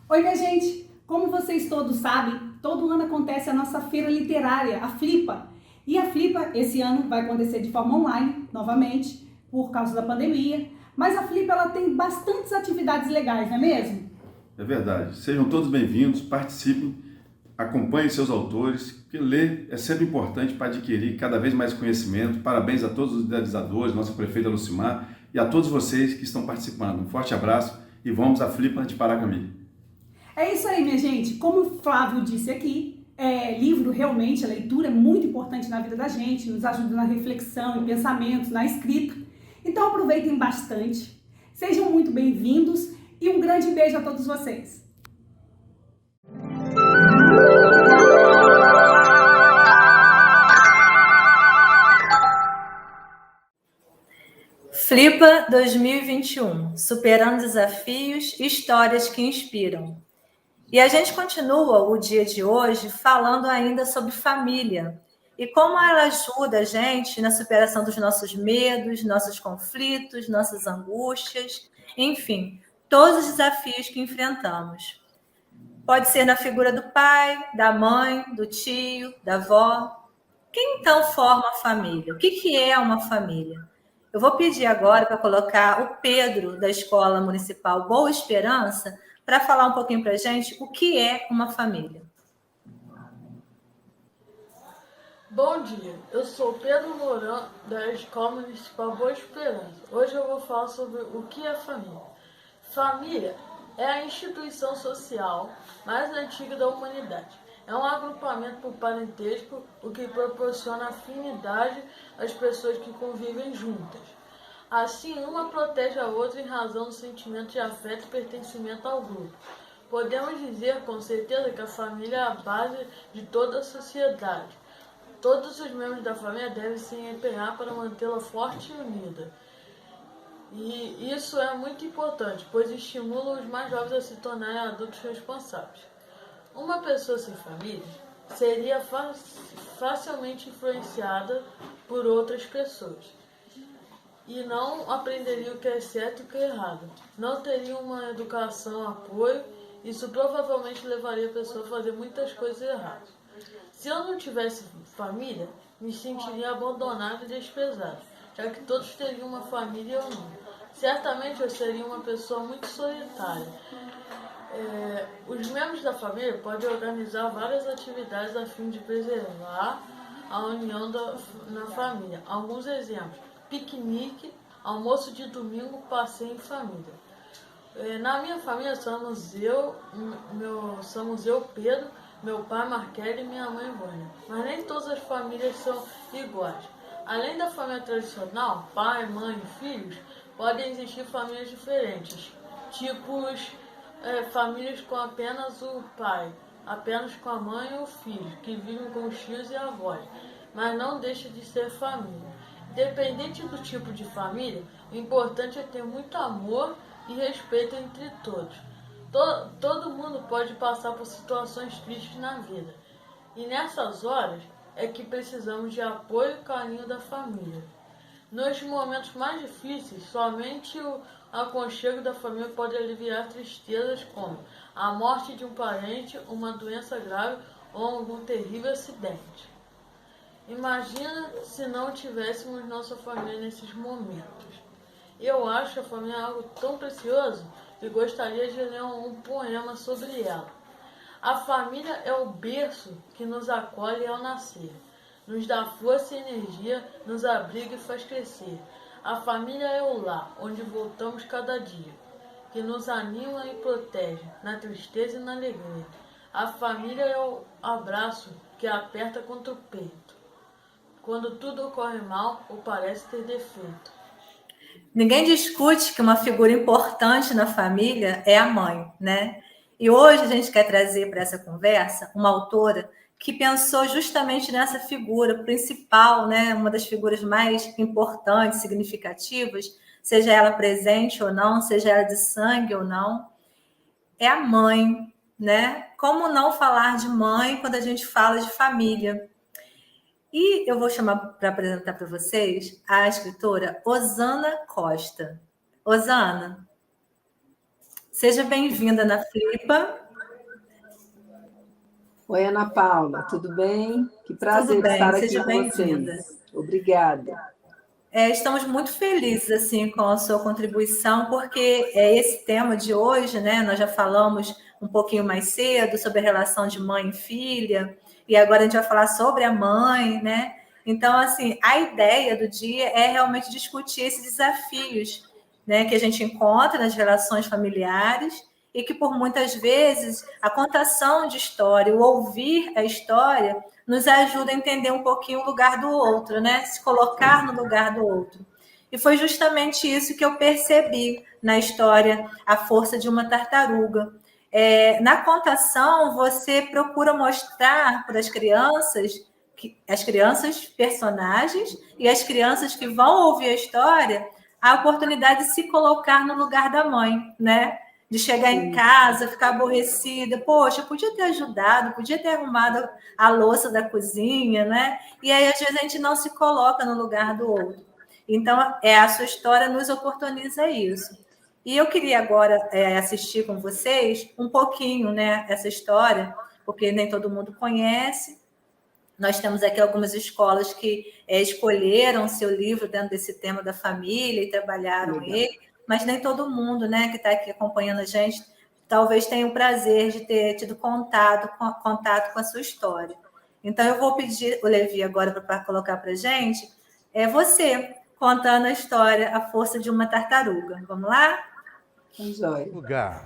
Oi, minha gente! Como vocês todos sabem, todo ano acontece a nossa feira literária, a Flipa. E a Flipa, esse ano, vai acontecer de forma online, novamente, por causa da pandemia. Mas a Flipa, ela tem bastantes atividades legais, não é mesmo? É verdade. Sejam todos bem-vindos, participem, acompanhem seus autores, porque ler é sempre importante para adquirir cada vez mais conhecimento. Parabéns a todos os idealizadores, nossa prefeita Lucimar e a todos vocês que estão participando. Um forte abraço e vamos à Flipa de Paracambi. É isso aí, minha gente. Como o Flávio disse aqui, livro realmente, a leitura é muito importante na vida da gente, nos ajuda na reflexão, em pensamentos, na escrita. Então aproveitem bastante, sejam muito bem-vindos e um grande beijo a todos vocês. Flipa 2021, superando desafios e histórias que inspiram. E a gente continua o dia de hoje falando ainda sobre família e como ela ajuda a gente na superação dos nossos medos, nossos conflitos, nossas angústias, enfim, todos os desafios que enfrentamos. Pode ser na figura do pai, da mãe, do tio, da avó. Quem então forma a família? O que é uma família? Eu vou pedir agora para colocar o Pedro, da Escola Municipal Boa Esperança, para falar um pouquinho para a gente o que é uma família. Bom dia, eu sou Pedro Mourão, da Escola Municipal Boa Esperança. Hoje eu vou falar sobre o que é família. Família é a instituição social mais antiga da humanidade. É um agrupamento por parentesco, o que proporciona afinidade às pessoas que convivem juntas. Assim, uma protege a outra em razão do sentimento de afeto e pertencimento ao grupo. Podemos dizer com certeza que a família é a base de toda a sociedade. Todos os membros da família devem se empenhar para mantê-la forte e unida. E isso é muito importante, pois estimula os mais jovens a se tornarem adultos responsáveis. Uma pessoa sem família seria facilmente influenciada por outras pessoas e não aprenderia o que é certo e o que é errado. Não teria uma educação, apoio, isso provavelmente levaria a pessoa a fazer muitas coisas erradas. Se eu não tivesse família, me sentiria abandonado e desprezado, já que todos teriam uma família ou não. Certamente eu seria uma pessoa muito solitária. Os membros da família podem organizar várias atividades a fim de preservar a união na família. Alguns exemplos: piquenique, almoço de domingo, passeio em família. Na minha família somos eu, Pedro, meu pai Marquele e minha mãe Vânia. Mas nem todas as famílias são iguais. Além da família tradicional, pai, mãe e filhos, podem existir famílias diferentes. Tipos famílias com apenas o pai, apenas com a mãe e o filho, que vivem com os tios e avós, mas não deixa de ser família. Independente do tipo de família, o importante é ter muito amor e respeito entre todos. Todo mundo pode passar por situações tristes na vida. E nessas horas é que precisamos de apoio e carinho da família. Nos momentos mais difíceis, somente o aconchego da família pode aliviar tristezas como a morte de um parente, uma doença grave ou algum terrível acidente. Imagina se não tivéssemos nossa família nesses momentos. Eu acho que a família é algo tão precioso que gostaria de ler um poema sobre ela. A família é o berço que nos acolhe ao nascer, nos dá força e energia, nos abriga e faz crescer. A família é o lar, onde voltamos cada dia, que nos anima e protege, na tristeza e na alegria. A família é o abraço que aperta contra o peito, quando tudo ocorre mal ou parece ter defeito. Ninguém discute que uma figura importante na família é a mãe, né? E hoje a gente quer trazer para essa conversa uma autora que pensou justamente nessa figura principal, né? Uma das figuras mais importantes, significativas, seja ela presente ou não, seja ela de sangue ou não, é a mãe, né? Como não falar de mãe quando a gente fala de família? E eu vou chamar para apresentar para vocês a escritora Osana Costa. Osana, Seja bem-vinda, Ana Flipa. Oi, Ana Paula, tudo bem? Que Tudo prazer bem, estar aqui seja com bem-vinda. vocês. Obrigada. Estamos muito felizes assim com a sua contribuição, porque esse tema de hoje, né? Nós já falamos um pouquinho mais cedo sobre a relação de mãe e filha, e agora a gente vai falar sobre a mãe, né? Então, assim, a ideia do dia é realmente discutir esses desafios, né, que a gente encontra nas relações familiares e que, por muitas vezes, a contação de história, o ouvir a história, nos ajuda a entender um pouquinho o lugar do outro, né? Se colocar no lugar do outro. E foi justamente isso que eu percebi na história A Força de uma Tartaruga. Na contação, você procura mostrar para as crianças personagens e as crianças que vão ouvir a história, a oportunidade de se colocar no lugar da mãe, né? De chegar em casa, ficar aborrecida, poxa, eu podia ter ajudado, podia ter arrumado a louça da cozinha, né? E aí, às vezes, a gente não se coloca no lugar do outro. Então, a sua história nos oportuniza isso. E eu queria agora assistir com vocês um pouquinho, né, essa história, porque nem todo mundo conhece. Nós temos aqui algumas escolas que escolheram seu livro dentro desse tema da família e trabalharam ele, mas nem todo mundo, né, que está aqui acompanhando a gente, talvez tenha o prazer de ter tido contato com a sua história. Então, eu vou pedir o Levi agora para colocar para a gente, você contando a história A Força de uma Tartaruga. Vamos lá? Joia.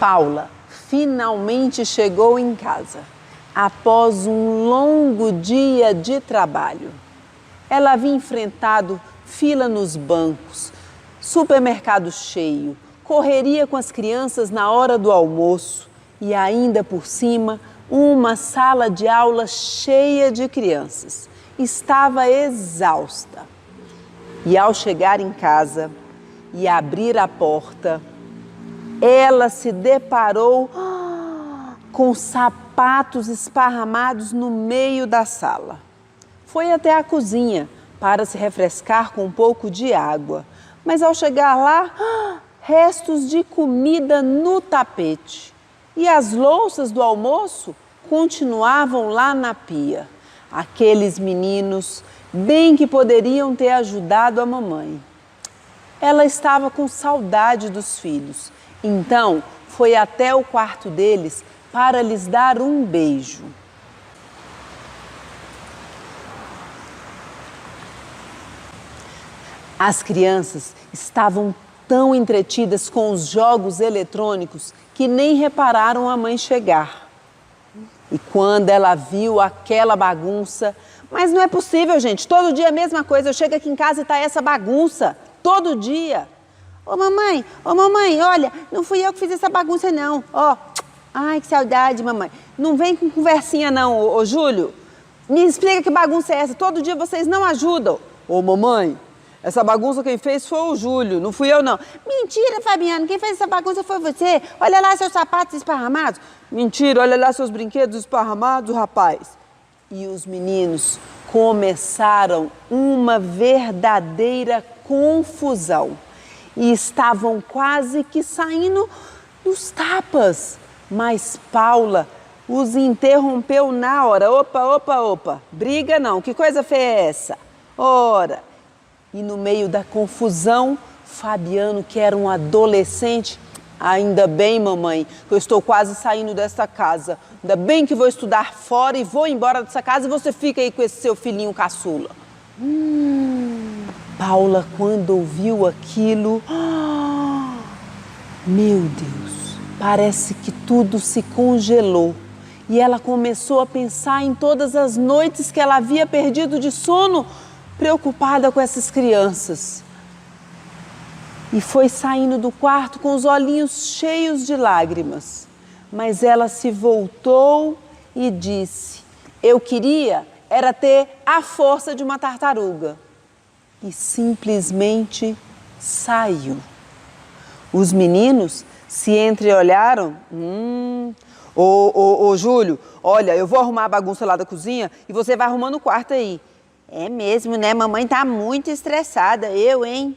Paula finalmente chegou em casa, após um longo dia de trabalho. Ela havia enfrentado fila nos bancos, supermercado cheio, correria com as crianças na hora do almoço e ainda por cima uma sala de aula cheia de crianças. Estava exausta. E ao chegar em casa e abrir a porta, ela se deparou com sapatos esparramados no meio da sala. Foi até a cozinha para se refrescar com um pouco de água, mas ao chegar lá, restos de comida no tapete. E as louças do almoço continuavam lá na pia. Aqueles meninos, bem que poderiam ter ajudado a mamãe. Ela estava com saudade dos filhos, então foi até o quarto deles para lhes dar um beijo. As crianças estavam tão entretidas com os jogos eletrônicos que nem repararam a mãe chegar. E quando ela viu aquela bagunça, mas não é possível, gente, todo dia a mesma coisa, eu chego aqui em casa e tá essa bagunça, todo dia. Ô mamãe, olha, não fui eu que fiz essa bagunça não, ó. Ai, que saudade, mamãe. Não vem com conversinha não, ô Júlio. Me explica que bagunça é essa, todo dia vocês não ajudam. Ô mamãe, essa bagunça quem fez foi o Júlio, não fui eu não. Mentira, Fabiano, quem fez essa bagunça foi você. Olha lá seus sapatos esparramados. Mentira, olha lá seus brinquedos esparramados, rapaz. E os meninos começaram uma verdadeira confusão. E estavam quase que saindo dos tapas. Mas Paula os interrompeu na hora. Opa, briga não, que coisa feia é essa? Ora... E no meio da confusão, Fabiano, que era um adolescente, ainda bem, mamãe, que eu estou quase saindo desta casa. Ainda bem que vou estudar fora e vou embora dessa casa e você fica aí com esse seu filhinho caçula. Paula, quando ouviu aquilo, meu Deus, parece que tudo se congelou. E ela começou a pensar em todas as noites que ela havia perdido de sono, preocupada com essas crianças. E foi saindo do quarto com os olhinhos cheios de lágrimas. Mas ela se voltou e disse, eu queria era ter a força de uma tartaruga. E simplesmente saiu. Os meninos se entreolharam. Ô, Júlio, olha, eu vou arrumar a bagunça lá da cozinha e você vai arrumando o quarto aí. É mesmo, né? Mamãe tá muito estressada, hein?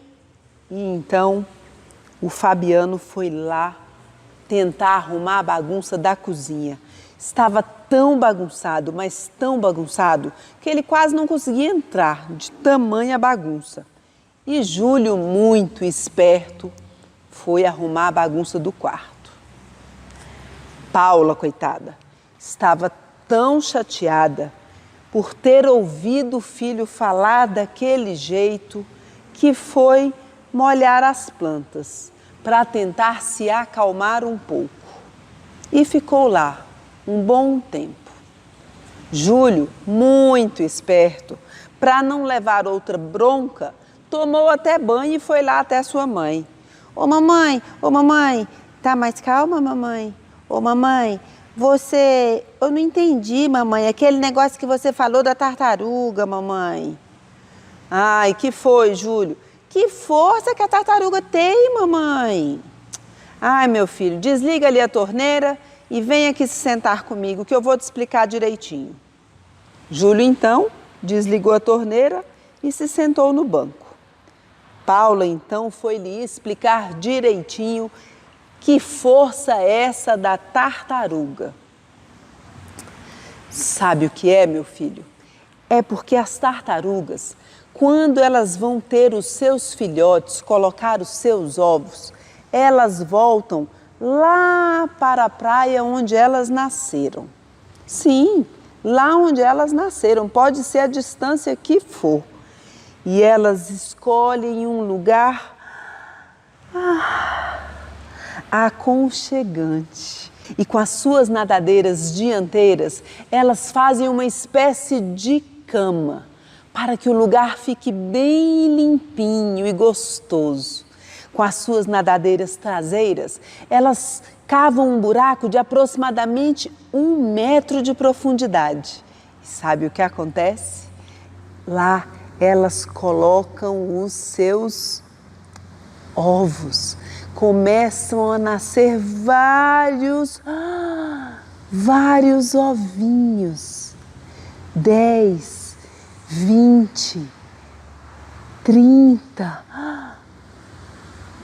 E então, O Fabiano foi lá tentar arrumar a bagunça da cozinha. Estava tão bagunçado, mas tão bagunçado, que ele quase não conseguia entrar de tamanha bagunça. E Júlio, muito esperto, foi arrumar a bagunça do quarto. Paula, coitada, estava tão chateada por ter ouvido o filho falar daquele jeito que foi molhar as plantas para tentar se acalmar um pouco. E ficou lá um bom tempo. Júlio, muito esperto, para não levar outra bronca, tomou até banho e foi lá até sua mãe. Ô mamãe, tá mais calma, mamãe? Ô mamãe, eu não entendi, mamãe, aquele negócio que você falou da tartaruga, mamãe. Ai, que foi, Júlio? Que força que a tartaruga tem, mamãe? Ai, meu filho, desliga ali a torneira e vem aqui se sentar comigo que eu vou te explicar direitinho. Júlio, então, desligou a torneira e se sentou no banco. Paula, então, foi lhe explicar direitinho que força é essa da tartaruga. Sabe o que é, meu filho? É porque as tartarugas, quando elas vão ter os seus filhotes, colocar os seus ovos, elas voltam lá para a praia onde elas nasceram. Sim, lá onde elas nasceram, pode ser a distância que for. E elas escolhem um lugar aconchegante. E com as suas nadadeiras dianteiras, elas fazem uma espécie de cama para que o lugar fique bem limpinho e gostoso. Com as suas nadadeiras traseiras, elas cavam um buraco de aproximadamente 1 metro de profundidade. E sabe o que acontece? Lá elas colocam os seus ovos. Começam a nascer vários ovinhos. 10, 20, 30,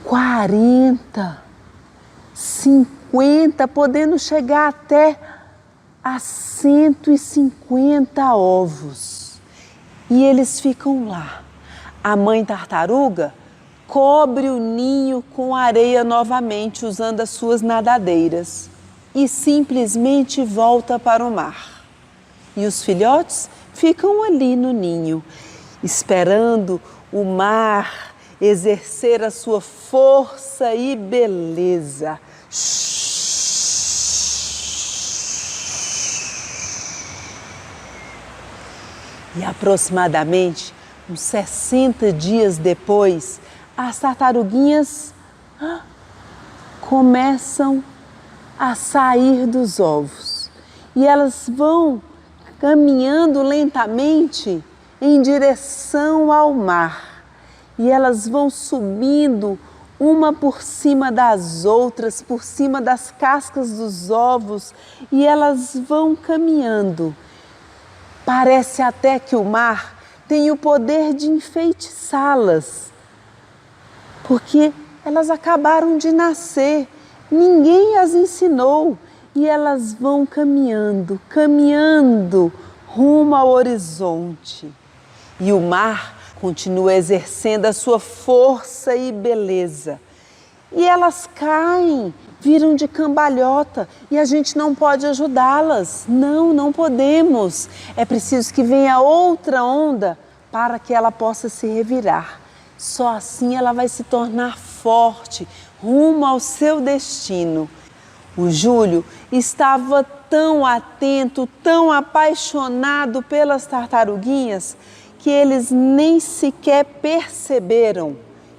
40, 50, podendo chegar até a 150 ovos. E eles ficam lá. A mãe tartaruga cobre o ninho com areia novamente, usando as suas nadadeiras, e simplesmente volta para o mar. E os filhotes ficam ali no ninho, esperando o mar exercer a sua força e beleza. E aproximadamente uns 60 dias depois, as tartaruguinhas começam a sair dos ovos e elas vão caminhando lentamente em direção ao mar. E elas vão subindo uma por cima das outras, por cima das cascas dos ovos, e elas vão caminhando. Parece até que o mar tem o poder de enfeitiçá-las, porque elas acabaram de nascer, ninguém as ensinou, e elas vão caminhando rumo ao horizonte. E o mar continua exercendo a sua força e beleza. E elas caem, viram de cambalhota, e a gente não pode ajudá-las. Não podemos. É preciso que venha outra onda para que ela possa se revirar. Só assim ela vai se tornar forte, rumo ao seu destino. O Júlio estava tão atento, tão apaixonado pelas tartaruguinhas, que eles nem sequer perceberam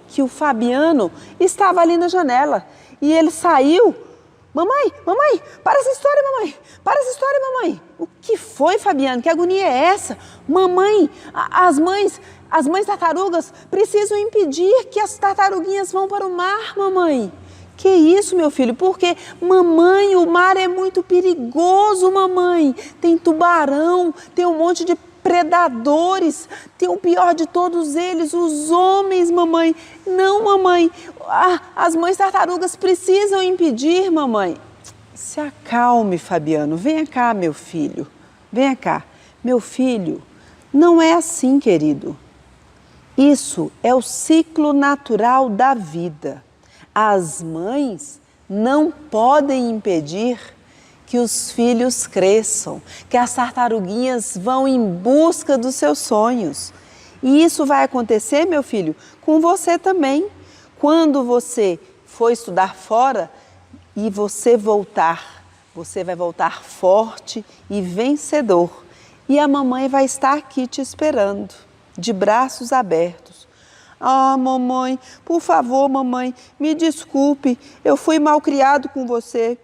que o Fabiano estava ali na janela. E ele saiu. Mamãe, para essa história, mamãe. O que foi, Fabiano? Que agonia é essa? Mamãe, as mães tartarugas precisam impedir que as tartaruguinhas vão para o mar, mamãe. Que isso, meu filho? Porque, mamãe, o mar é muito perigoso, mamãe. Tem tubarão, tem um monte de predadores, tem o pior de todos eles, os homens, mamãe. Não, mamãe, as mães tartarugas precisam impedir, mamãe. Se acalme, Fabiano. Venha cá, meu filho. Venha cá. Meu filho, não é assim, querido. Isso é o ciclo natural da vida. As mães não podem impedir que os filhos cresçam, que as tartaruguinhas vão em busca dos seus sonhos. E isso vai acontecer, meu filho, com você também. Quando você for estudar fora e você voltar, você vai voltar forte e vencedor. E a mamãe vai estar aqui te esperando, de braços abertos. Ah, mamãe, por favor, mamãe, me desculpe, eu fui mal criado com você.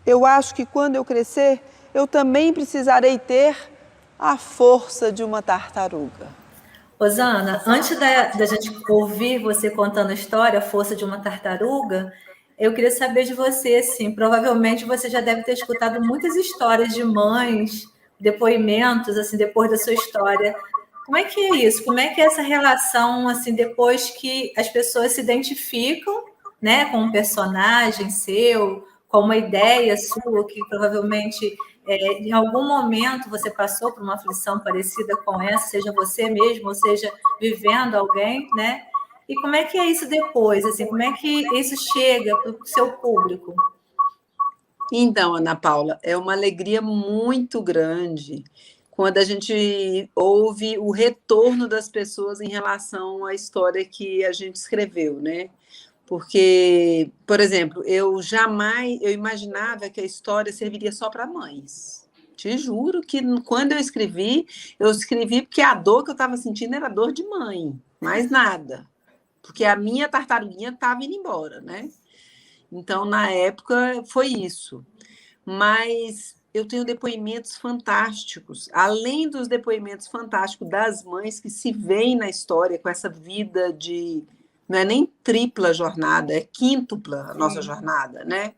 Eu acho que quando eu crescer, eu também precisarei ter a força de uma tartaruga. Rosana, antes da gente ouvir você contando a história, a força de uma tartaruga, eu queria saber de você, assim, provavelmente você já deve ter escutado muitas histórias de mães, depoimentos, assim, depois da sua história. Como é que é isso? Como é que é essa relação, assim, depois que as pessoas se identificam, né, com um personagem seu, com uma ideia sua, que provavelmente em algum momento você passou por uma aflição parecida com essa, seja você mesmo, ou seja, vivendo alguém, né? E como é que é isso depois, assim, como é que isso chega para o seu público? Então, Ana Paula, é uma alegria muito grande quando a gente ouve o retorno das pessoas em relação à história que a gente escreveu, né? Porque, por exemplo, eu imaginava que a história serviria só para mães. Te juro que quando eu escrevi porque a dor que eu estava sentindo era dor de mãe, mais nada. Porque a minha tartaruguinha estava indo embora, né? Então, na época, foi isso. Mas eu tenho depoimentos fantásticos, além dos depoimentos fantásticos das mães que se veem na história com essa vida de... Não é nem tripla jornada, é quíntupla a nossa jornada, né?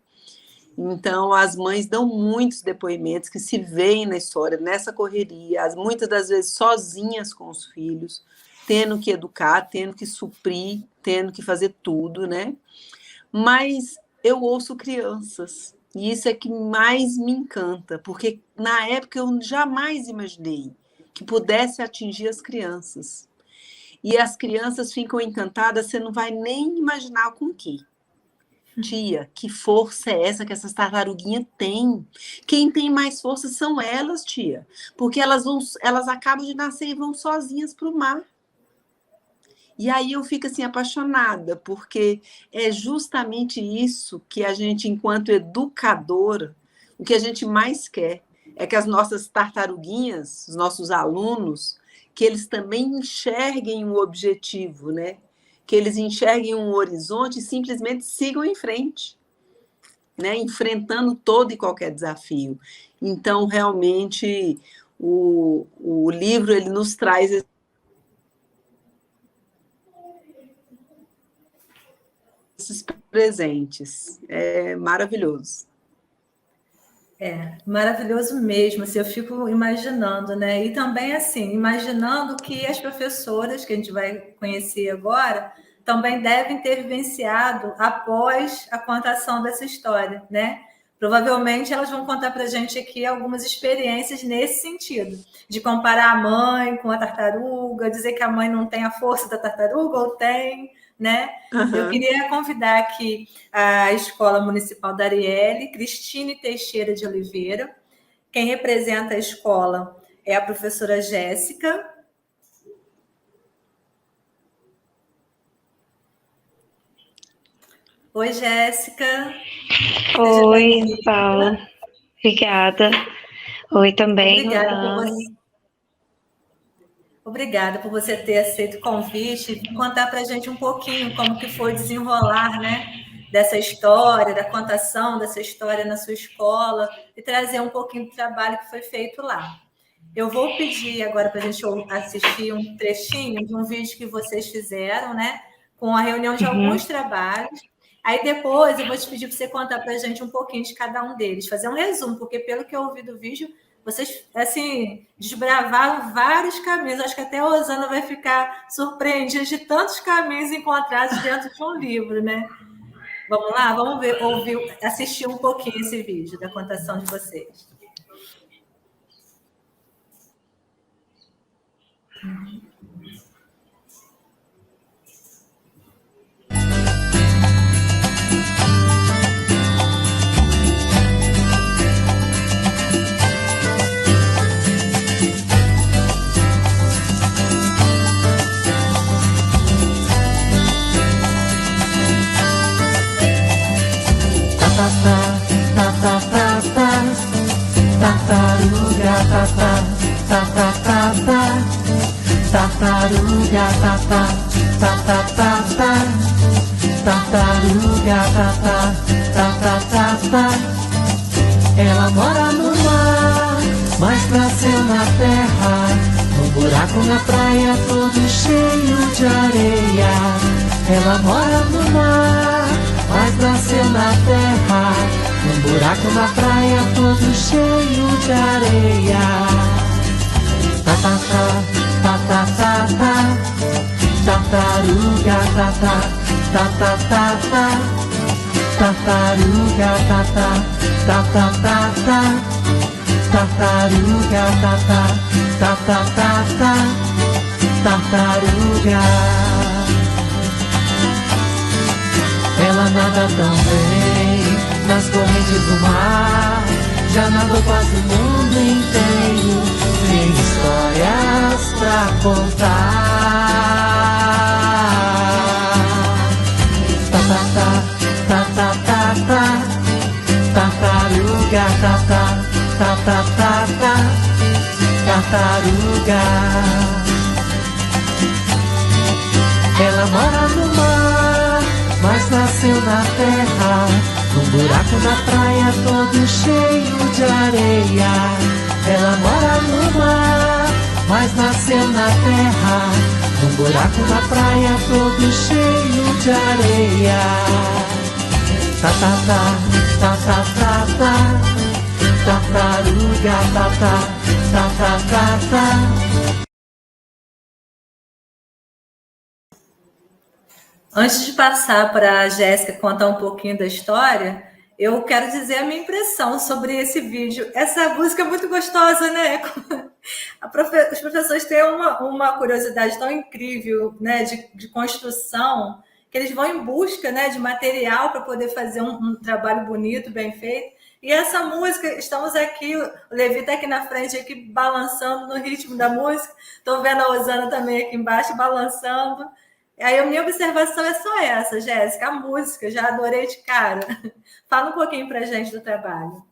Então, as mães dão muitos depoimentos que se veem na história, nessa correria, muitas das vezes sozinhas com os filhos, tendo que educar, tendo que suprir, tendo que fazer tudo, né? Mas eu ouço crianças, e isso é que mais me encanta, porque na época eu jamais imaginei que pudesse atingir as crianças. E as crianças ficam encantadas, você não vai nem imaginar com o quê. Tia, que força é essa que essas tartaruguinhas têm? Quem tem mais força são elas, tia. Porque elas acabam de nascer e vão sozinhas para o mar. E aí eu fico assim apaixonada, porque é justamente isso que a gente, enquanto educadora, o que a gente mais quer é que as nossas tartaruguinhas, os nossos alunos, que eles também enxerguem um objetivo, né? Que eles enxerguem um horizonte e simplesmente sigam em frente, né? Enfrentando todo e qualquer desafio. Então, realmente, o livro ele nos traz esses presentes. É maravilhoso. É, maravilhoso mesmo, assim, eu fico imaginando, né? E também, assim, imaginando que as professoras, que a gente vai conhecer agora, também devem ter vivenciado após a contação dessa história, né? Provavelmente elas vão contar para a gente aqui algumas experiências nesse sentido, de comparar a mãe com a tartaruga, dizer que a mãe não tem a força da tartaruga ou tem, né? Eu queria convidar aqui a Escola Municipal da Arielle, Cristine Teixeira de Oliveira. Quem representa a escola é a professora Jéssica. Oi, Jéssica. Oi, Paula. Obrigada. Oi também. Obrigada por você ter aceito o convite e contar para a gente um pouquinho como que foi desenrolar, né, dessa história, da contação dessa história na sua escola e trazer um pouquinho do trabalho que foi feito lá. Eu vou pedir agora para a gente assistir um trechinho de um vídeo que vocês fizeram, né, com a reunião de alguns trabalhos. Aí depois eu vou te pedir para você contar para a gente um pouquinho de cada um deles, fazer um resumo, porque pelo que eu ouvi do vídeo, Vocês, assim, desbravaram vários caminhos. Acho que até a Osana vai ficar surpreendida de tantos caminhos encontrados dentro de um livro, né? Vamos lá? Vamos ver, ouvir, assistir um pouquinho esse vídeo da contação de vocês. Tartaruga, tartaruga, tartaruga, ela mora no mar, mas nasceu na terra, num buraco na praia todo cheio de areia. Ela mora no mar, mas nasceu na terra, num buraco na praia todo cheio de areia. Tartaruga, tartaruga, tartaruga. Ela nada tão bem nas correntes do mar, já nadou quase o mundo inteiro, tem histórias pra contar. Tartaruga, tartaruga. Ela mora no mar, mas nasceu na terra, num buraco na praia todo cheio de areia. Ela mora no mar, mas nasceu na terra, num buraco na praia todo cheio de areia. Tartaruga, Antes de passar para a Jéssica contar um pouquinho da história, eu quero dizer a minha impressão sobre esse vídeo. Essa música é muito gostosa, né? Os professores têm uma curiosidade tão incrível, né, de construção, que eles vão em busca, né, de material para poder fazer um trabalho bonito, bem feito. E essa música, estamos aqui, o Levi está aqui na frente, aqui balançando no ritmo da música. Estou vendo a Osana também aqui embaixo, balançando. Aí a minha observação é só essa, Jéssica, a música, já adorei de cara. Fala um pouquinho pra gente do trabalho.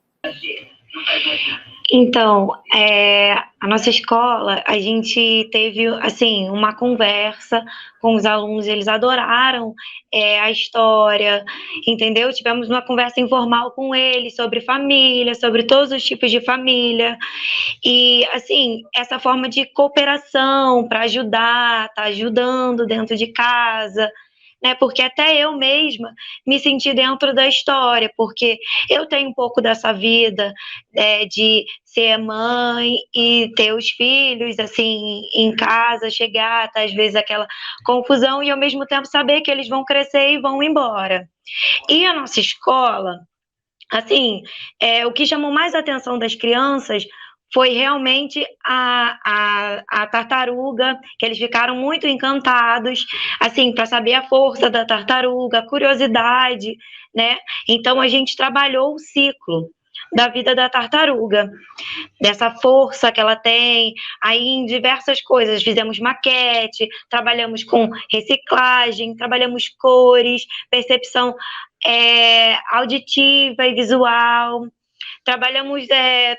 Então, a nossa escola, a gente teve, assim, uma conversa com os alunos, eles adoraram a história, entendeu? Tivemos uma conversa informal com eles sobre família, sobre todos os tipos de família, e, assim, essa forma de cooperação para ajudar, tá ajudando dentro de casa, né? Porque até eu mesma me senti dentro da história, porque eu tenho um pouco dessa vida de ser mãe e ter os filhos, assim, em casa, chegar, tá, às vezes aquela confusão, e ao mesmo tempo saber que eles vão crescer e vão embora. E a nossa escola, assim, o que chamou mais a atenção das crianças foi realmente a tartaruga, que eles ficaram muito encantados, assim, para saber a força da tartaruga, a curiosidade, né? Então a gente trabalhou o ciclo da vida da tartaruga, dessa força que ela tem, aí em diversas coisas, fizemos maquete, trabalhamos com reciclagem, trabalhamos cores, percepção auditiva e visual, trabalhamos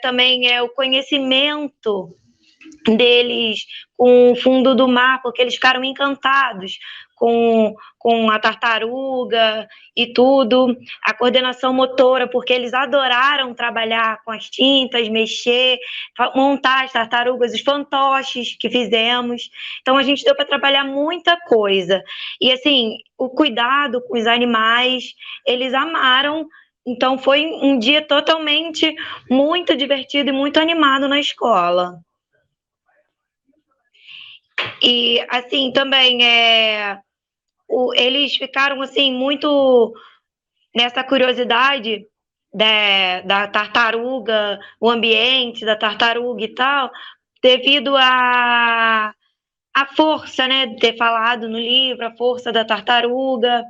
também o conhecimento deles com o fundo do mar, porque eles ficaram encantados com a tartaruga e tudo, a coordenação motora, porque eles adoraram trabalhar com as tintas, mexer, montar as tartarugas, os fantoches que fizemos. Então a gente deu para trabalhar muita coisa. E assim, o cuidado com os animais, eles amaram Então foi um dia totalmente muito divertido e muito animado na escola. E assim, também eles ficaram assim muito nessa curiosidade da tartaruga, o ambiente da tartaruga e tal, devido à força, né, de ter falado no livro, a força da tartaruga.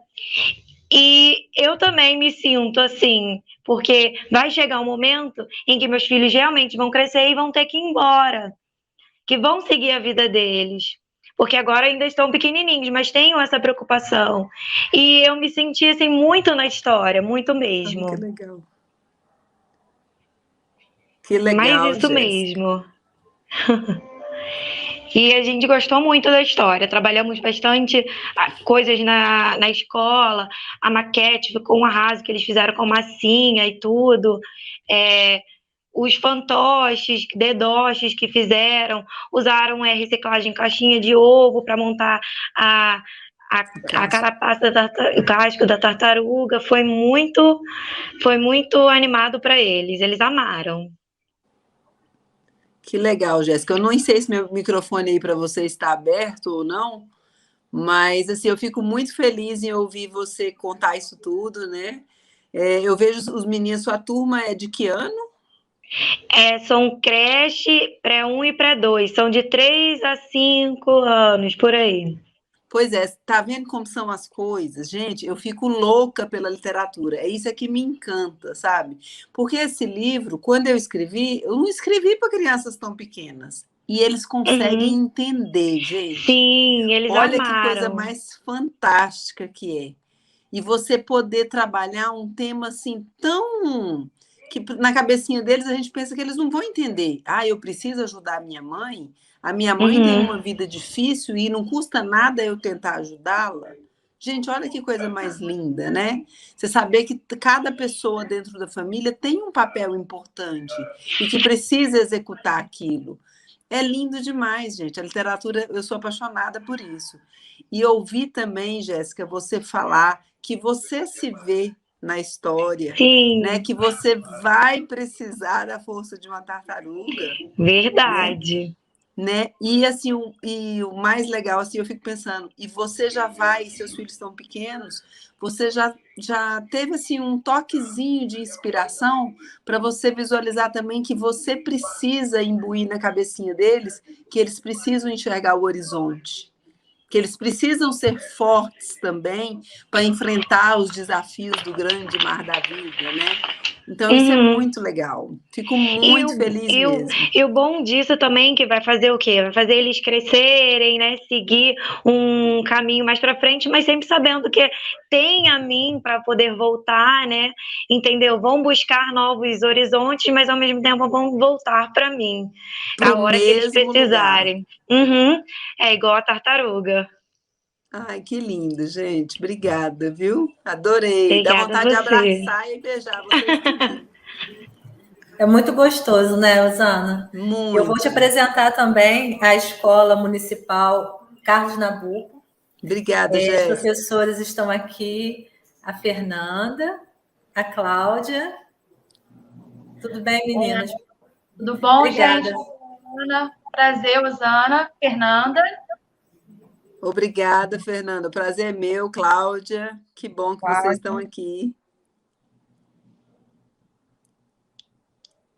E eu também me sinto assim, porque vai chegar um momento em que meus filhos realmente vão crescer e vão ter que ir embora, que vão seguir a vida deles. Porque agora ainda estão pequenininhos, mas tenho essa preocupação. E eu me senti assim muito na história, muito mesmo. Que legal. Que legal, Mas isso Jéssica. mesmo. E a gente gostou muito da história. Trabalhamos bastante coisas na escola. A maquete ficou um arraso que eles fizeram com massinha e tudo. Os fantoches, dedoches que fizeram, usaram reciclagem caixinha de ovo para montar a carapaça, o casco da tartaruga. Foi muito animado para eles. Eles amaram. Que legal, Jéssica. Eu não sei se meu microfone aí para você está aberto ou não, mas assim, eu fico muito feliz em ouvir você contar isso tudo, né? Eu vejo os meninos, sua turma é de que ano? São creche, pré-1 e pré-2. São de 3 a 5 anos, por aí. Pois é, tá vendo como são as coisas? Gente, eu fico louca pela literatura. É isso que me encanta, sabe? Porque esse livro, quando eu não escrevi para crianças tão pequenas. E eles conseguem entender, gente. Sim, eles Olha amaram. que coisa mais fantástica que é. E você poder trabalhar um tema assim tão... que na cabecinha deles a gente pensa que eles não vão entender. Eu preciso ajudar a minha mãe? A minha mãe tem uma vida difícil e não custa nada eu tentar ajudá-la? Gente, olha que coisa mais linda, né? Você saber que cada pessoa dentro da família tem um papel importante e que precisa executar aquilo. É lindo demais, gente. A literatura, eu sou apaixonada por isso. E ouvi também, Jéssica, você falar que você se vê na história, Sim. Né? Que você vai precisar da força de uma tartaruga. Verdade. Né? E assim, o mais legal, assim, eu fico pensando, e você já vai, seus filhos estão pequenos, você já teve assim um toquezinho de inspiração para você visualizar também que você precisa imbuir na cabecinha deles, que eles precisam enxergar o horizonte, que eles precisam ser fortes também para enfrentar os desafios do grande mar da vida, né? Então, isso é muito legal. Fico muito feliz mesmo. E o bom disso também que vai fazer o quê? Vai fazer eles crescerem, né? Seguir um caminho mais para frente, mas sempre sabendo que tem a mim para poder voltar, né? Entendeu? Vão buscar novos horizontes, mas ao mesmo tempo vão voltar para mim. A hora que eles precisarem. É igual a tartaruga. Ai, que lindo, gente. Obrigada, viu? Adorei. Obrigada. Dá vontade de abraçar e beijar vocês também. É muito gostoso, né, Osana? Muito. Eu vou te apresentar também a Escola Municipal Carlos Nabuco. Obrigada, Jéssica. Os professores estão aqui, a Fernanda, a Cláudia. Tudo bem, meninas? Tudo bom, Obrigada. gente? Ana, prazer, Osana, Fernanda. Obrigada, Fernanda. O prazer é meu, Cláudia. Que bom que vocês estão aqui.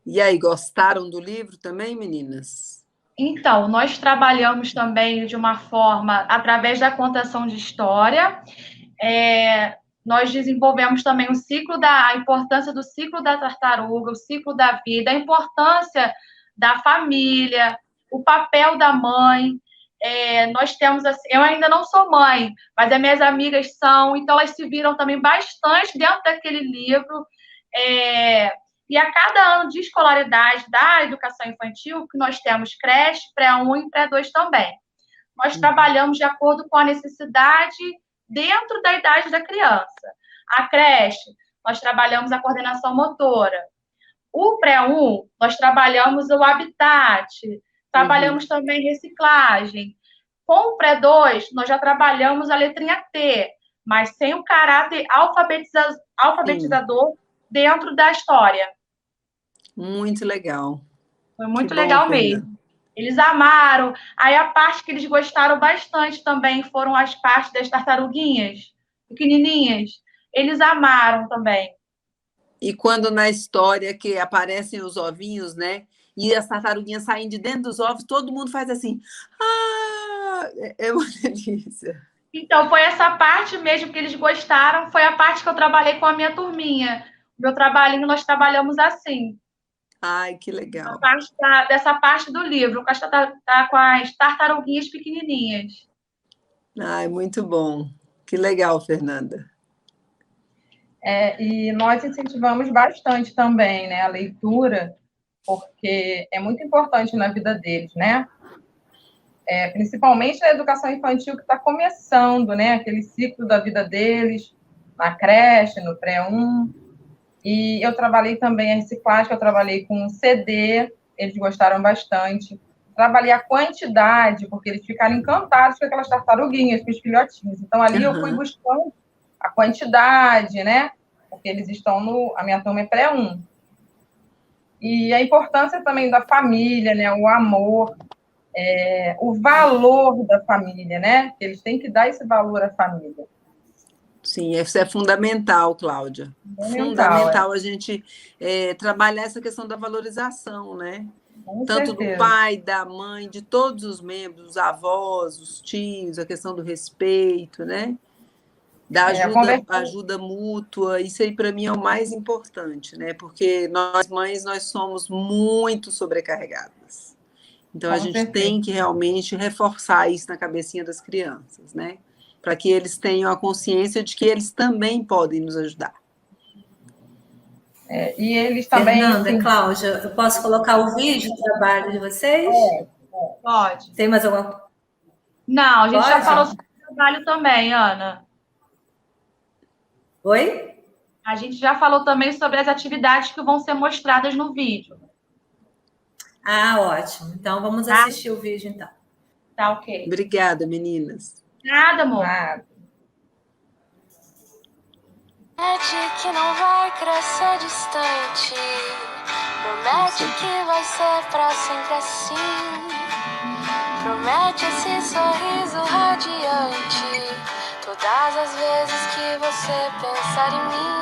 E aí, gostaram do livro também, meninas? Então, nós trabalhamos também de uma forma, através da contação de história. Nós desenvolvemos também a importância do ciclo da tartaruga, o ciclo da vida, a importância da família, o papel da mãe. Nós temos, assim, eu ainda não sou mãe, mas as minhas amigas são, então elas se viram também bastante dentro daquele livro. E a cada ano de escolaridade da educação infantil, que nós temos creche, pré-1 e pré-2 também. Nós trabalhamos de acordo com a necessidade dentro da idade da criança. A creche, nós trabalhamos a coordenação motora. O pré-1, nós trabalhamos o habitat, trabalhamos também reciclagem. Com o pré-2, nós já trabalhamos a letrinha T, mas sem o caráter alfabetizador dentro da história. Muito legal. Foi muito Que bom, legal Fernanda. mesmo. Eles amaram. Aí a parte que eles gostaram bastante também foram as partes das tartaruguinhas, pequenininhas. Eles amaram também. E quando na história que aparecem os ovinhos, né? E as tartaruguinhas saem de dentro dos ovos, todo mundo faz assim. Ah, é uma delícia. Então, foi essa parte mesmo que eles gostaram, foi a parte que eu trabalhei com a minha turminha. Meu trabalhinho, nós trabalhamos assim. Ai, que legal. Dessa parte do livro, com as tartaruguinhas pequenininhas. Ai, muito bom. Que legal, Fernanda. E nós incentivamos bastante também, né, a leitura, porque é muito importante na vida deles, né? Principalmente na educação infantil que está começando, né? Aquele ciclo da vida deles, na creche, no pré-1. E eu trabalhei também a reciclagem, eu trabalhei com CD, eles gostaram bastante. Trabalhei a quantidade, porque eles ficaram encantados com aquelas tartaruguinhas, com os filhotinhos. Então, ali eu fui buscando a quantidade, né? Porque eles estão a minha turma é pré-1. E a importância também da família, né? O amor, o valor da família, né? Eles têm que dar esse valor à família. Sim, isso é fundamental, Cláudia. Fundamental a gente trabalhar essa questão da valorização, né? Com tanto certeza. do pai, da mãe, de todos os membros, os avós, os tios, a questão do respeito, né? Da ajuda mútua, isso aí para mim é o mais importante, né? Porque nós mães, nós somos muito sobrecarregadas. Então a gente tem que realmente reforçar isso na cabecinha das crianças, né? Para que eles tenham a consciência de que eles também podem nos ajudar. E eles também... Fernanda, assim, Cláudia, eu posso colocar o vídeo do trabalho de vocês? Pode. Tem mais alguma coisa? Não, a gente já falou sobre o trabalho também, Ana. Oi? A gente já falou também sobre as atividades que vão ser mostradas no vídeo. Ah, ótimo. Então, vamos assistir o vídeo, então. Tá, ok. Obrigada, meninas. Nada, amor. Promete que não vai crescer distante. Promete que vai ser pra sempre assim. Promete esse sorriso radiante todas as vezes que você pensar em mim.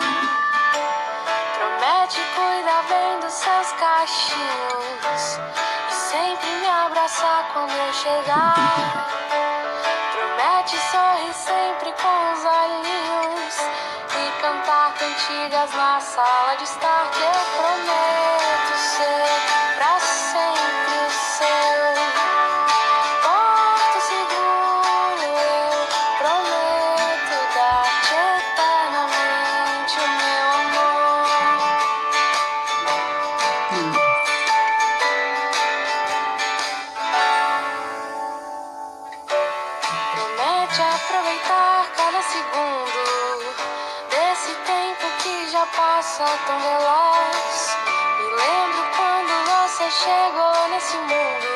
Promete cuidar bem dos seus cachinhos e sempre me abraçar quando eu chegar. Promete sorrir sempre com os olhinhos e cantar cantigas na sala de estar. Que eu prometo ser pra sempre o seu porto seguro. Eu prometo dar-te eternamente o meu amor. Promete aproveitar cada segundo desse tempo que já passa tão veloz. Me lembro quando você chegou nesse mundo,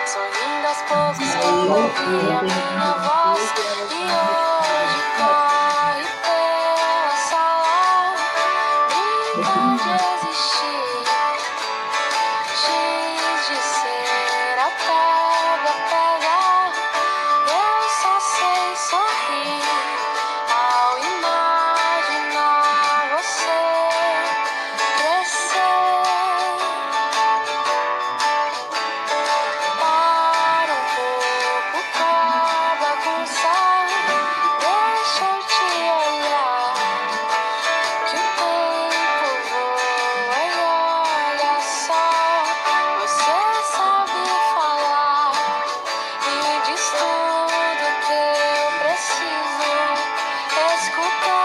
sorrindo aos poucos quando ouvi a minha voz. E hoje corre pela sala, brinca de existir, giz de ser até pegar. Eu só sei sorrir ao imaginar você crescer. Para um pouco pra bagunçar, deixa eu te olhar, que o tempo voa e olha só. Você sabe falar e diz tudo que eu preciso escutar.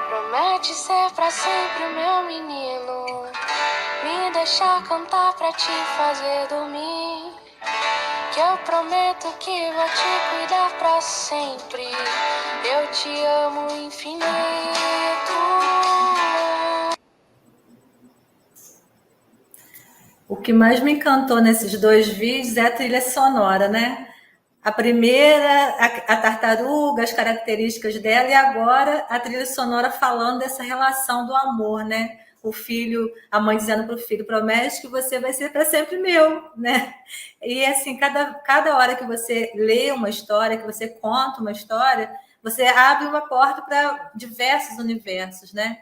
Promete ser pra sempre o meu menino, me deixar cantar pra te fazer dormir. Que eu prometo que vou te cuidar pra sempre. Eu te amo infinito. O que mais me encantou nesses 2 vídeos é a trilha sonora, né? A primeira, a tartaruga, as características dela, e agora a trilha sonora falando dessa relação do amor, né? O filho, a mãe dizendo para o filho, promete que você vai ser para sempre meu, né? E assim, cada hora que você lê uma história, que você conta uma história, você abre uma porta para diversos universos, né?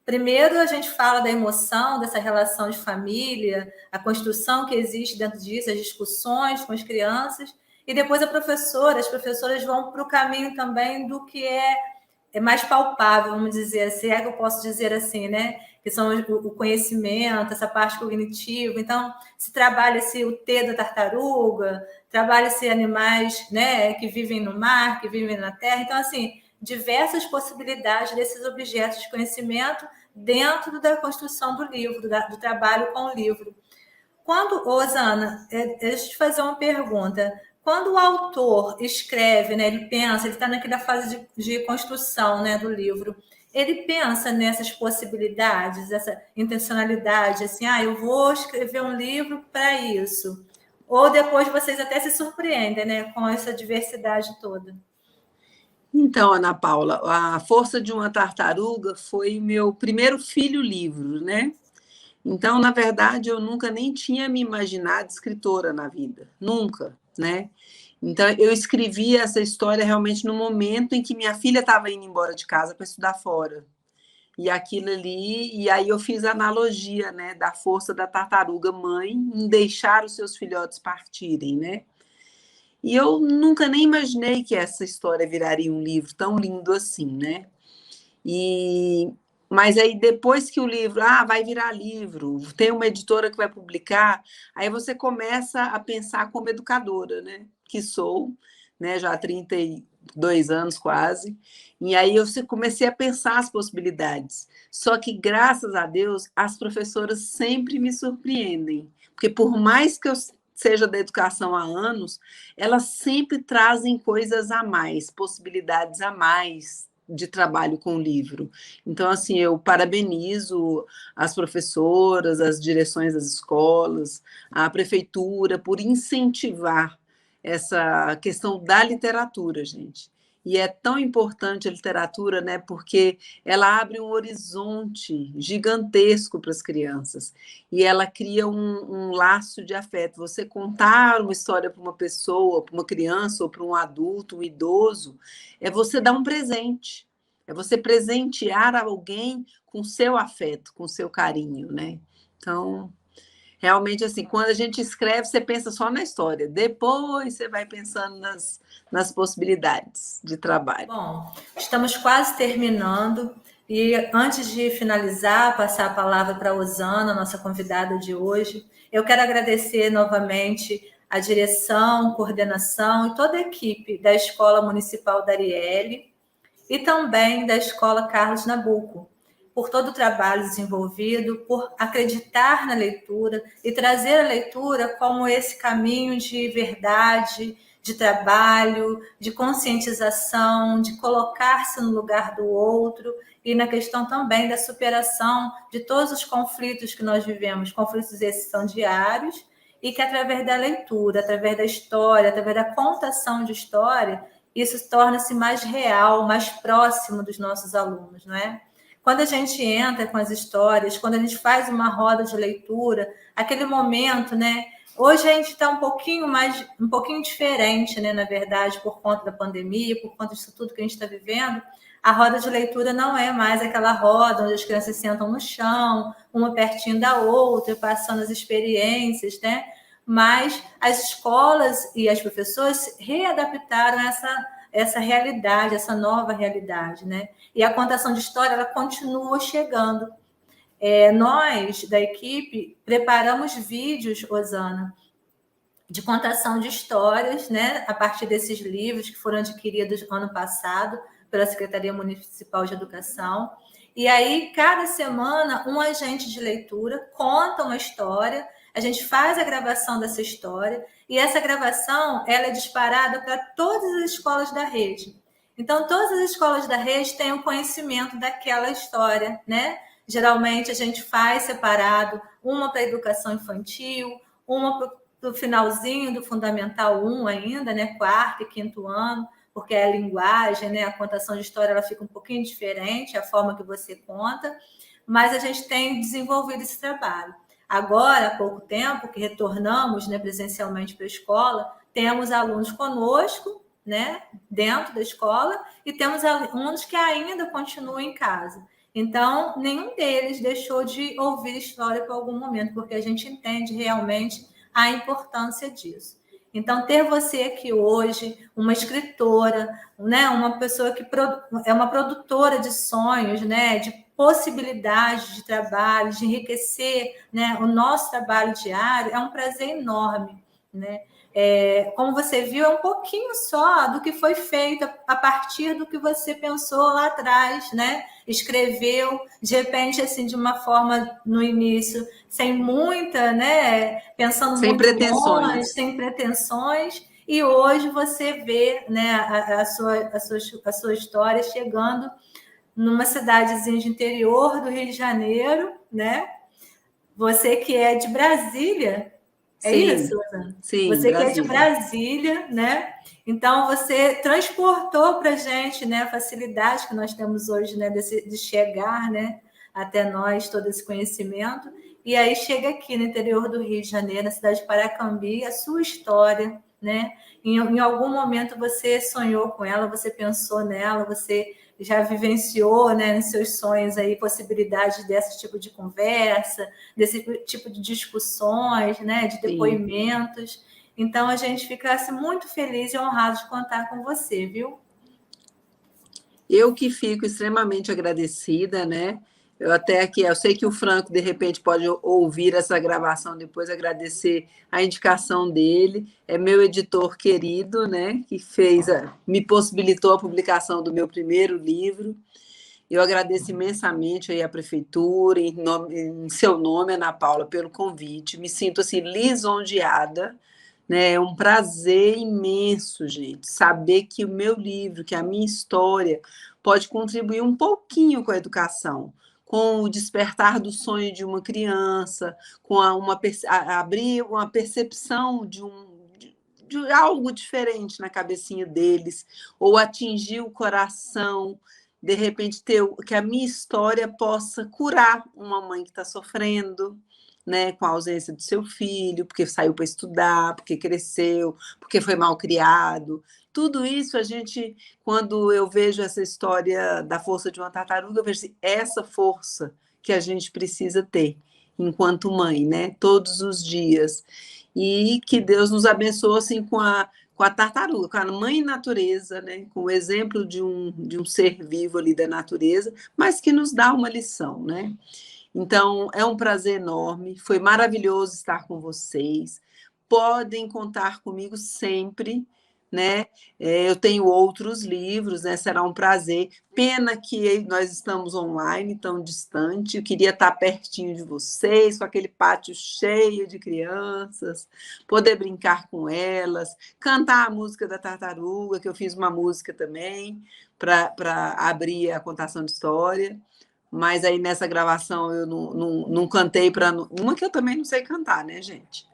Primeiro, a gente fala da emoção, dessa relação de família, a construção que existe dentro disso, as discussões com as crianças, e depois as professoras vão para o caminho também do que é mais palpável, vamos dizer, se é que eu posso dizer assim, né? Que são o conhecimento, essa parte cognitiva. Então, se trabalha-se o T da tartaruga, trabalha-se animais, né, que vivem no mar, que vivem na terra. Então, assim, diversas possibilidades desses objetos de conhecimento dentro da construção do livro, do trabalho com o livro. Osana, deixa eu te fazer uma pergunta. Quando o autor escreve, né, ele pensa, ele está naquela fase de construção, né, do livro, ele pensa nessas possibilidades, essa intencionalidade, assim, eu vou escrever um livro para isso. Ou depois vocês até se surpreendem, né, com essa diversidade toda. Então, Ana Paula, A Força de uma Tartaruga foi meu primeiro filho-livro, né? Então, na verdade, eu nunca nem tinha me imaginado escritora na vida, nunca, né? Então, eu escrevi essa história realmente no momento em que minha filha estava indo embora de casa para estudar fora. E aquilo ali, e aí eu fiz a analogia, né, da força da tartaruga mãe em deixar os seus filhotes partirem, né? E eu nunca nem imaginei que essa história viraria um livro tão lindo assim, né? Mas aí, depois que o livro, vai virar livro, tem uma editora que vai publicar, aí você começa a pensar como educadora, né? Que sou, né? Já há 32 anos quase. E aí eu comecei a pensar as possibilidades. Só que, graças a Deus, as professoras sempre me surpreendem. Porque por mais que eu seja da educação há anos, elas sempre trazem coisas a mais, possibilidades a mais de trabalho com o livro. Então, assim, eu parabenizo as professoras, as direções das escolas, a prefeitura, por incentivar essa questão da literatura, gente. E é tão importante a literatura, né, porque ela abre um horizonte gigantesco para as crianças e ela cria um laço de afeto. Você contar uma história para uma pessoa, para uma criança ou para um adulto, um idoso, é você dar um presente, é você presentear alguém com seu afeto, com seu carinho, né? Então, realmente, assim, quando a gente escreve, você pensa só na história, depois você vai pensando nas possibilidades de trabalho. Bom, estamos quase terminando e antes de finalizar, passar a palavra para a Osana, nossa convidada de hoje, eu quero agradecer novamente a direção, coordenação e toda a equipe da Escola Municipal da Ariely e também da Escola Carlos Nabuco, por todo o trabalho desenvolvido, por acreditar na leitura e trazer a leitura como esse caminho de verdade, de trabalho, de conscientização, de colocar-se no lugar do outro e na questão também da superação de todos os conflitos que nós vivemos, conflitos esses são diários e que através da leitura, através da história, através da contação de história, isso torna-se mais real, mais próximo dos nossos alunos, não é? Quando a gente entra com as histórias, quando a gente faz uma roda de leitura, aquele momento, né? Hoje a gente está um pouquinho diferente, né? Na verdade, por conta da pandemia, por conta disso tudo que a gente está vivendo, a roda de leitura não é mais aquela roda onde as crianças sentam no chão, uma pertinho da outra, passando as experiências, né? Mas as escolas e as pessoas readaptaram essa realidade, essa nova realidade, né? E a contação de história, ela continua chegando. Nós, da equipe, preparamos vídeos, Osana, de contação de histórias, né? A partir desses livros que foram adquiridos ano passado pela Secretaria Municipal de Educação. E aí, cada semana, um agente de leitura conta uma história, a gente faz a gravação dessa história, e essa gravação ela é disparada para todas as escolas da rede. Então, todas as escolas da rede têm o conhecimento daquela história, né? Geralmente, a gente faz separado uma para a educação infantil, uma para o finalzinho do Fundamental 1 ainda, né? Quarto e quinto ano, porque a linguagem, né? A contação de história ela fica um pouquinho diferente, a forma que você conta, mas a gente tem desenvolvido esse trabalho. Agora, há pouco tempo que retornamos, né, presencialmente para a escola, temos alunos conosco, né, dentro da escola, e temos alunos que ainda continuam em casa. Então, nenhum deles deixou de ouvir história por algum momento, porque a gente entende realmente a importância disso. Então, ter você aqui hoje, uma escritora, né, uma pessoa que é uma produtora de sonhos, né, de possibilidades de trabalho, de enriquecer, né, o nosso trabalho diário, é um prazer enorme, né? Como você viu, é um pouquinho só do que foi feito a partir do que você pensou lá atrás, né? Escreveu, de repente, assim, de uma forma no início, sem muita, né? Pensando Sem muito pretensões. longe, sem pretensões, e hoje você vê, né, a sua história chegando numa cidadezinha de interior do Rio de Janeiro, né? Você que é de Brasília, é Sim, isso, Ana? sim, Você que é de Brasília. Brasília, né? Então, você transportou para a gente, né, a facilidade que nós temos hoje, né, de chegar, né, até nós, todo esse conhecimento. E aí chega aqui no interior do Rio de Janeiro, na cidade de Paracambi, a sua história, né? Em algum momento você sonhou com ela, você pensou nela, você já vivenciou, né, nos seus sonhos aí possibilidades desse tipo de conversa, desse tipo de discussões, né, de depoimentos. Então a gente fica assim, muito feliz e honrado de contar com você, viu? Eu que fico extremamente agradecida, né? Eu sei que o Franco, de repente, pode ouvir essa gravação depois, agradecer a indicação dele. É meu editor querido, né? Que me possibilitou a publicação do meu primeiro livro. Eu agradeço imensamente aí a prefeitura, em seu nome, Ana Paula, pelo convite. Me sinto assim lisonjeada, né? É um prazer imenso, gente, saber que o meu livro, que a minha história pode contribuir um pouquinho com a educação, com o despertar do sonho de uma criança, com abrir uma percepção de algo diferente na cabecinha deles, ou atingir o coração, de repente que a minha história possa curar uma mãe que está sofrendo, né, com a ausência do seu filho, porque saiu para estudar, porque cresceu, porque foi mal criado. Tudo isso quando eu vejo essa história da força de uma tartaruga, eu vejo assim, essa força que a gente precisa ter enquanto mãe, né, todos os dias. E que Deus nos abençoe assim com a tartaruga, com a mãe natureza, né, com o exemplo de um ser vivo ali da natureza, mas que nos dá uma lição, né? Então, é um prazer enorme, foi maravilhoso estar com vocês. Podem contar comigo sempre, né? Eu tenho outros livros, né? Será um prazer. Pena que nós estamos online, tão distante. Eu queria estar pertinho de vocês, com aquele pátio cheio de crianças, poder brincar com elas, cantar a música da tartaruga, que eu fiz uma música também, para abrir a contação de história. Mas aí nessa gravação eu não cantei para. Uma que eu também não sei cantar, né, gente?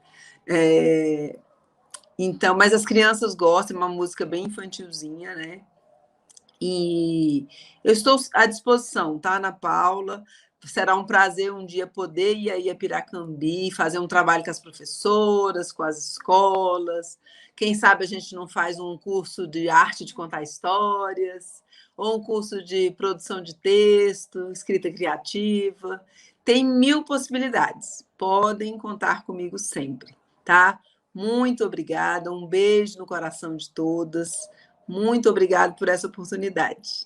Então, mas as crianças gostam, é uma música bem infantilzinha, né? E eu estou à disposição, tá, Ana Paula? Será um prazer um dia poder ir aí a Piracambi, fazer um trabalho com as professoras, com as escolas. Quem sabe a gente não faz um curso de arte de contar histórias, ou um curso de produção de texto, escrita criativa. Tem 1000 possibilidades. Podem contar comigo sempre, tá? Muito obrigada, um beijo no coração de todas. Muito obrigada por essa oportunidade.